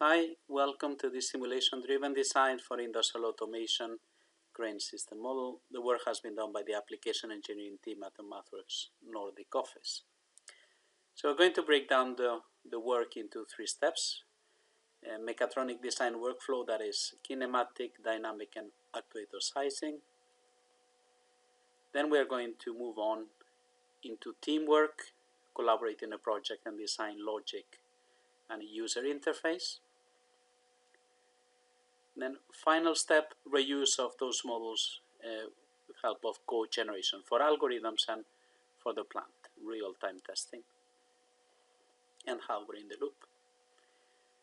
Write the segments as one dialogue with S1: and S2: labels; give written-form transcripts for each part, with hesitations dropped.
S1: Hi, welcome to this simulation-driven design for industrial automation crane system model. The work has been done by the application engineering team at the MathWorks Nordic office. So we're going to break down the work into three steps. A mechatronic design workflow, that is kinematic, dynamic, and actuator sizing. Then we are going to move on into teamwork, collaborate in a project and design logic and user interface. Then final step, reuse of those models with help of code generation for algorithms and for the plant, real-time testing, and hardware in the loop.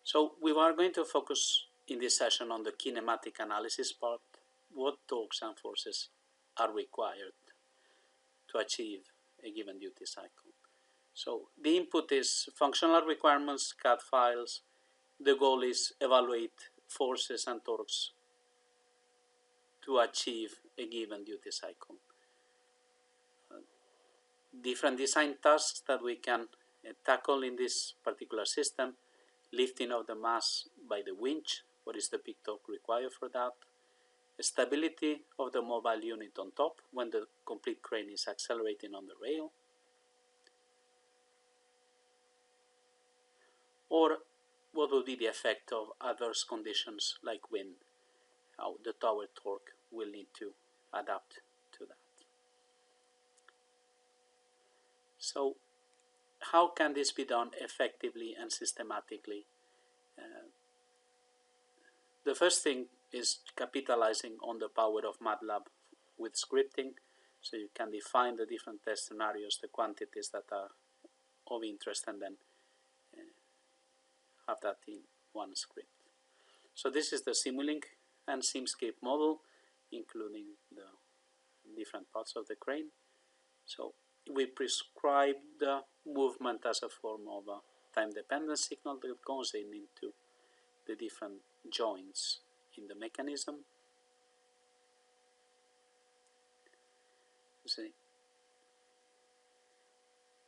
S1: So we are going to focus in this session on the kinematic analysis part, what torques and forces are required to achieve a given duty cycle. So the input is functional requirements, CAD files. The goal is evaluate forces and torques to achieve a given duty cycle. Different design tasks that we can tackle in this particular system: lifting of the mass by the winch, what is the peak torque required for that, stability of the mobile unit on top when the complete crane is accelerating on the rail, or what will be the effect of adverse conditions like wind, how the tower torque will need to adapt to that. So how can this be done effectively and systematically? The first thing is capitalizing on the power of MATLAB with scripting. So you can define the different test scenarios, the quantities that are of interest, and then have that in one script. So this is the Simulink and SimScape model, including the different parts of the crane. So we prescribe the movement as a form of a time-dependent signal that goes into the different joints in the mechanism. See,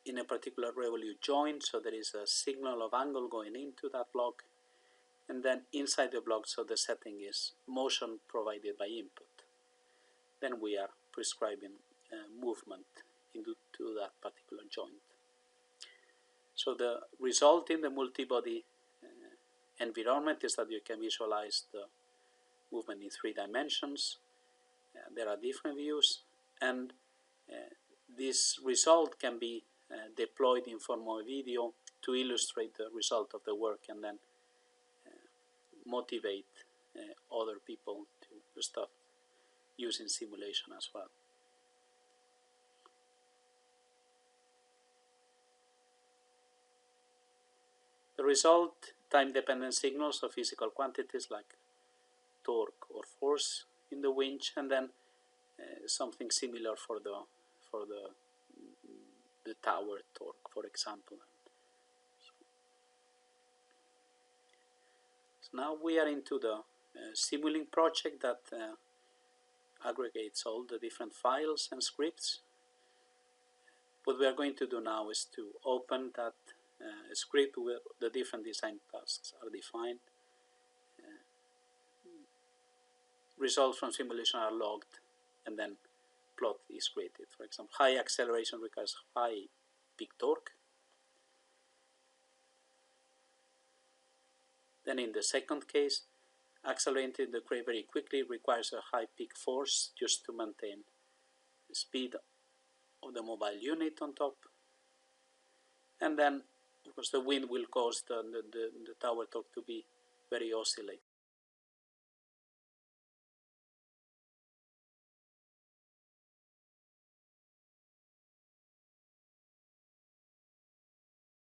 S1: in a particular revolute joint, so there is a signal of angle going into that block, and then inside the block, so the setting is motion provided by input. Then we are prescribing movement into that particular joint. So the result in the multi-body environment is that you can visualize the movement in 3 dimensions. There are different views, and this result can be deployed in form of a video to illustrate the result of the work and then motivate other people to start using simulation as well. The result, time-dependent signals of physical quantities like torque or force in the winch, and then something similar for the tower torque, for example. So now we are into the Simulink project that aggregates all the different files and scripts. What we are going to do now is to open that script where the different design tasks are defined. Results from simulation are logged, and then plot is created. For example, high acceleration requires high peak torque. Then in the second case, accelerating the crane very quickly requires a high peak force just to maintain the speed of the mobile unit on top. And then, of course, the wind will cause the tower torque to be very oscillating.